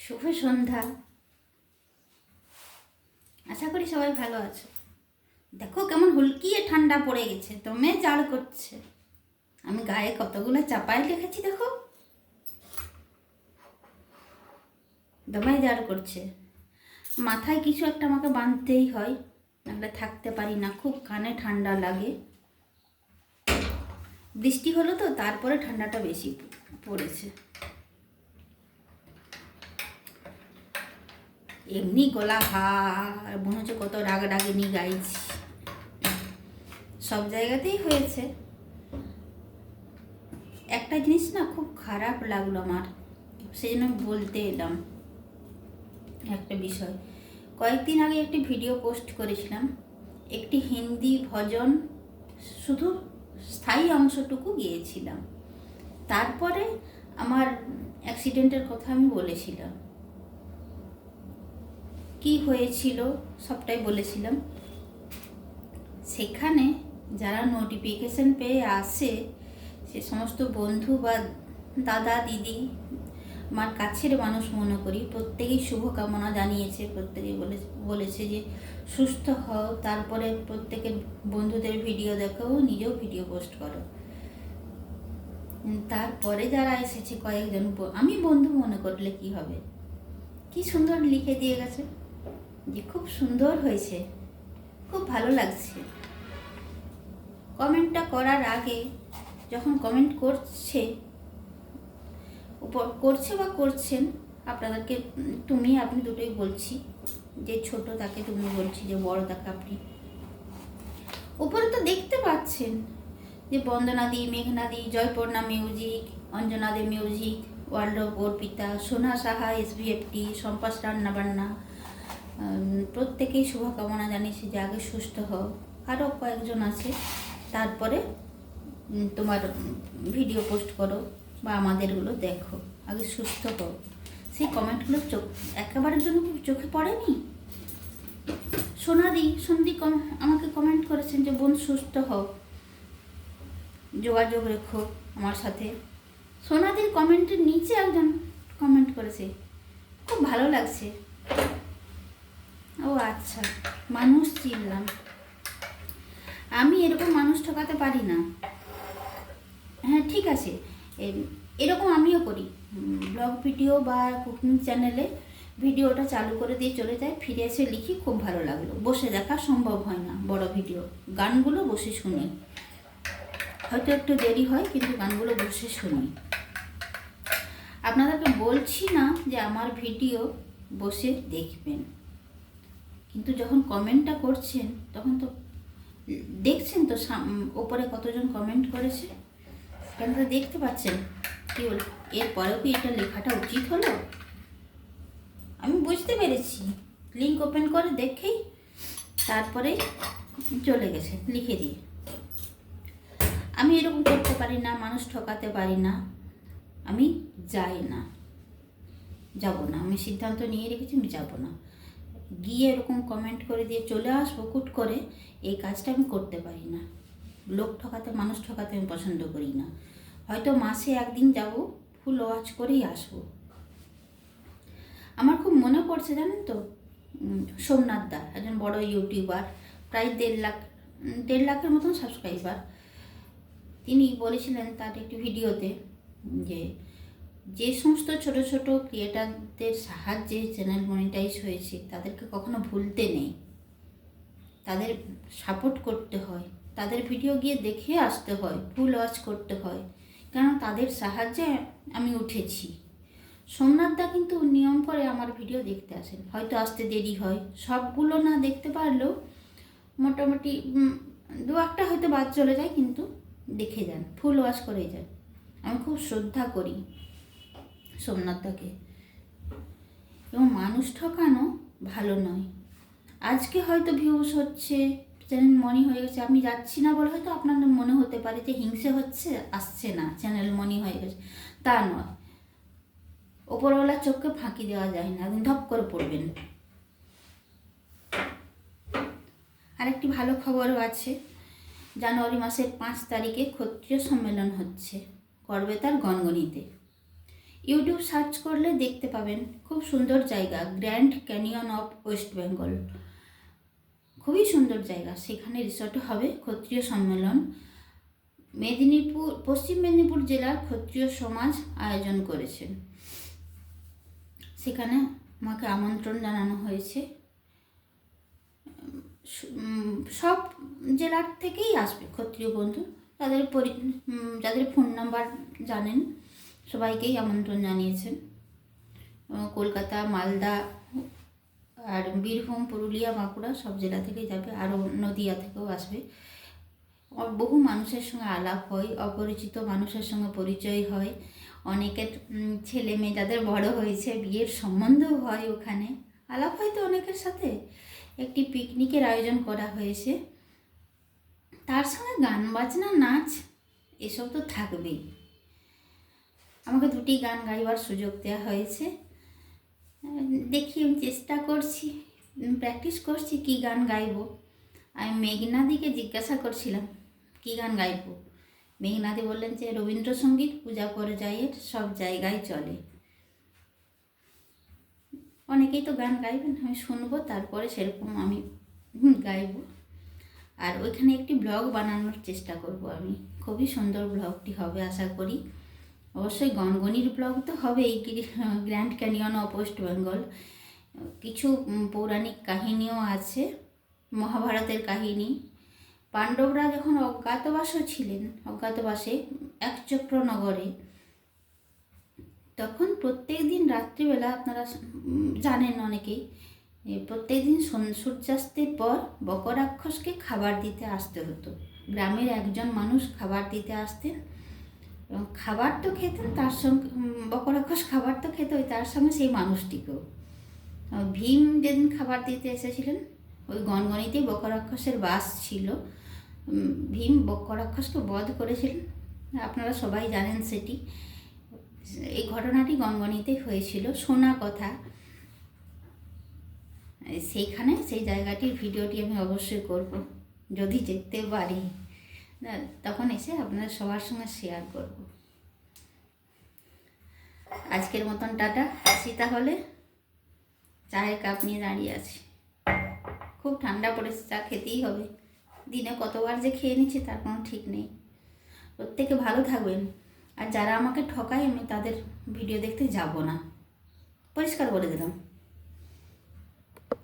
শুভ সন্ধ্যা। আশা করি সবাই ভালো আছো। দেখো কেমন হুলকিয়ে ঠান্ডা পড়ে গেছে, দমে জাল করছে। আমি গায়ে কতগুলো চাপাই রেখেছি, দেখো দমে জাল করছে। মাথায় কিছু একটা আমাকে বাঁধতেই হয়, নাহলে থাকতে পারি না, খুব কানে ঠান্ডা লাগে। বৃষ্টি হলো তো, তারপরে ঠান্ডাটা বেশি পড়েছে। এমনি গলা আর মনে হচ্ছে কত রাগ রাগিনী গাইছি। সব জায়গাতেই হয়েছে। একটা জিনিস না খুব খারাপ লাগলো আমার, সেই জন্য বলতে এলাম একটা বিষয়। কয়েকদিন আগে একটি ভিডিও পোস্ট করেছিলাম, একটি হিন্দি ভজন শুধু স্থায়ী অংশটুকু গিয়েছিলাম। তারপরে আমার অ্যাক্সিডেন্টের কথা আমি বলেছিলাম, কি হয়েছিল সবটাই বলেছিলাম। সেখানে যারা নোটিফিকেশন পেয়ে আসে, সে সমস্ত বন্ধু বা দাদা দিদি, আমার কাছের মানুষ মনে করি, প্রত্যেকেই শুভকামনা জানিয়েছে। প্রত্যেকেই বলেছে যে সুস্থ হও, তারপরে প্রত্যেকের বন্ধুদের ভিডিও দেখো, নিজেও ভিডিও পোস্ট করো। তারপরে যারা এসেছে কয়েকজন, আমি বন্ধু মনে করলে কি হবে, কি সুন্দর লিখে দিয়ে গেছে যে খুব সুন্দর হয়েছে, খুব ভালো লাগছে। কমেন্টটা করার আগে যখন কমেন্ট করছে বা করছেন, আপনাদেরকে তুমি আপনি দুটোই বলছি। যে ছোট তাকে তুমি বলছি, যে বড় তাকে আপনি। উপরে তো দেখতে পাচ্ছেন যে বন্দনাদি, মেঘনাদি, Joyparna music, Anjana De music, world of Arpita, Sona Saha, SBFT, সম্পাস রান্নাবান্না, প্রত্যেকেই শুভকামনা জানিয়েছে যে আগে সুস্থ হও। আরও কয়েকজন আছে। তারপরে তোমার ভিডিও পোস্ট করো বা আমাদেরগুলো দেখো, আগে সুস্থ হও। সেই কমেন্টগুলো একেবারের জন্য চোখে পড়েনি। সন্ধি আমাকে কমেন্ট করেছেন যে বোন সুস্থ হও, যোগাযোগ রেখো আমার সাথে। সোনাদির কমেন্টের নিচে একজন কমেন্ট করেছে, খুব ভালো লাগছে। ও আচ্ছা, মানুষ চিনলাম। আমি এরকম মানুষ ঠকাতে পারি না। হ্যাঁ ঠিক আছে, এরকম আমিও করি। ব্লগ ভিডিও বা কুকিং চ্যানেলে ভিডিওটা চালু করে দিয়ে চলে যায়, ফিরে এসে লিখি খুব ভালো লাগলো। বসে দেখা সম্ভব হয় না বড় ভিডিও, গানগুলো বসে শুনি, হয়তো একটু দেরি হয়, কিন্তু গানগুলো বসে শুনি। আপনাদেরকে বলছি না যে আমার ভিডিও বসে দেখবেন, কিন্তু যখন কমেন্টটা করছেন তখন তো দেখছেন তো ওপরে কতজন কমেন্ট করেছে, সেখানে তো দেখতে পাচ্ছেন। কি বল, এরপরেও কি এটা লেখাটা উচিত হলো? আমি বুঝতে পেরেছি, লিঙ্ক ওপেন করে দেখেই তারপরে চলে গেছে লিখে দিয়ে। আমি এরকম করতে পারি না, মানুষ ঠকাতে পারি না, আমি যাই না, যাব না। আমি সিদ্ধান্ত নিয়ে রেখেছি, আমি যাব না। গিয়ে এরকম কমেন্ট করে দিয়ে চলে আসবো কুট করে, এই কাজটা আমি করতে পারি না। লোক ঠকাতে, মানুষ ঠকাতে আমি পছন্দ করি না। হয়তো মাসে একদিন যাব, ফুল ওয়াচ করেই আসবো। আমার খুব মনে পড়ছে, জানেন তো, সোমনাথ দা একজন বড় ইউটিউবার, প্রায় 1.5 লাখের মতন সাবস্ক্রাইবার। তিনি বলেছিলেন তার একটি ভিডিওতে যে সমস্ত ছোট ছোট ক্রিয়েটারদের সাহায্যে চ্যানেল মনিটাইজ হয়েছে, তাদেরকে কখনো ভুলতে নেই, তাদের সাপোর্ট করতে হয়, তাদের ভিডিও গিয়ে দেখে আসতে হয়, ফুল ওয়াচ করতে হয়, কারণ তাদের সাহায্যে আমি উঠেছি। সোমনাথ দা কিন্তু নিয়ম করে আমার ভিডিও দেখতে আসেন, হয়তো আসতে দেরি হয়, সবগুলো না দেখতে পারলেও মোটামুটি 2-1টা হয়তো বাদ চলে যায়, কিন্তু দেখে যান, ফুল ওয়াশ করে যান। আমি খুব শ্রদ্ধা করি সোমনাথ দাকে। এবং মানুষ ঠকানো ভালো নয়। আজকে হয়তো ভিউজ হচ্ছে, চ্যানেল মনি হয়ে গেছে, আমি যাচ্ছি না বলে হয়তো আপনাদের মনে হতে পারে যে হিংসে হচ্ছে, আসছে না, চ্যানেল মনি হয়ে গেছে, তা নয়। ওপরওয়ালার চোখকে ফাঁকি দেওয়া যায় না, একদিন ধপ করে পড়বেন। আরেকটি ভালো খবরও আছে, জানুয়ারি মাসের 5 তারিখে ক্ষত্রিয় সম্মেলন হচ্ছে গড়বেতার গনগনিতে। ইউটিউব সার্চ করলে দেখতে পাবেন, খুব সুন্দর জায়গা, grand canyon of West Bengal. খুবই সুন্দর জায়গা। সেখানে রিসর্টে হবে ক্ষত্রিয় সম্মেলন। পশ্চিম মেদিনীপুর জেলার ক্ষত্রিয় সমাজ আয়োজন করেছেন। সেখানে আমাকে আমন্ত্রণ জানানো হয়েছে। সব জেলার থেকেই আসবে ক্ষত্রিয় বন্ধু, যাদের ফোন নাম্বার জানেন সবাইকেই আমন্ত্রণ জানিয়েছেন। কলকাতা, মালদা আর বীরভূম, পুরুলিয়া, বাঁকুড়া সব জেলা থেকেই যাবে, আরও নদিয়া থেকেও আসবে। বহু মানুষের সঙ্গে আলাপ হয়, অপরিচিত মানুষের সঙ্গে পরিচয় হয়, অনেকের ছেলে মেয়ে যাদের বড় হয়েছে বিয়ের সম্বন্ধও হয়, ওখানে আলাপ হয় তো অনেকের সাথে। একটি পিকনিকের আয়োজন করা হয়েছে, তার সঙ্গে গান বাজনা, নাচ এসব তো থাকবেই। আমাকে 2টি গান গাইবার সুযোগ দেওয়া হয়েছে। দেখি, আমি চেষ্টা করছি, প্র্যাকটিস করছি কী গান গাইবো। আমি মেঘনাদিকে জিজ্ঞাসা করছিলাম কী গান গাইবো। মেঘনাদি বললেন যে রবীন্দ্রসঙ্গীত পূজা পর্যায়ের সব জায়গায় চলে। অনেকেই তো গান গাইবেন, আমি শুনবো, তারপরে সেরকম আমি গাইবো। আর ওইখানে একটি ব্লগ বানানোর চেষ্টা করব আমি। খুবই সুন্দর ব্লগটি হবে আশা করি। অবশ্যই গনগনির ব্লগ তো হবেই, grand canyon of West Bengal. কিছু পৌরাণিক কাহিনীও আছে, মহাভারতের কাহিনী। পাণ্ডবরা যখন অজ্ঞাতবাসে একচক্রনগরে, তখন প্রত্যেক দিন রাত্রিবেলা, আপনারা জানেন অনেকেই, প্রত্যেক দিন সূর্যাস্তের পর বকরাক্ষসকে খাবার দিতে আসতে হতো। গ্রামের একজন মানুষ খাবার দিতে আসতেন এবং খাবার তো খেতেন, তার সঙ্গে বকরাক্ষস খাবার তো খেতে হয়, তার সঙ্গে সেই মানুষটিকেও। ভীম যেদিন খাবার দিতে এসেছিলেন, ওই গনগনিতেই বকরাক্ষসের বাস ছিল। ভীম বকরাক্ষসকে বধ করেছিলেন, আপনারা সবাই জানেন সেটি। এই ঘটনাটি গনগনিতেই হয়েছিল, শোনা কথা। সেইখানে সেই জায়গাটির ভিডিওটি আমি অবশ্যই করব, যদি যেতে পারি তখন এসে আপনারা সবার সঙ্গে শেয়ার করব। আজকের মতন টাটা, আসি তাহলে। চায়ের কাপ নিয়ে দাঁড়িয়ে আছি, খুব ঠান্ডা পড়েছে, চা খেতেই হবে। দিনে কতবার যে খেয়ে নিচ্ছি তার কোনো ঠিক নেই। প্রত্যেকে ভালো থাকবেন। আর যারা আমাকে ঠকায়, আমি তাদের ভিডিও দেখতে যাব না, পরিষ্কার বলে দিলাম।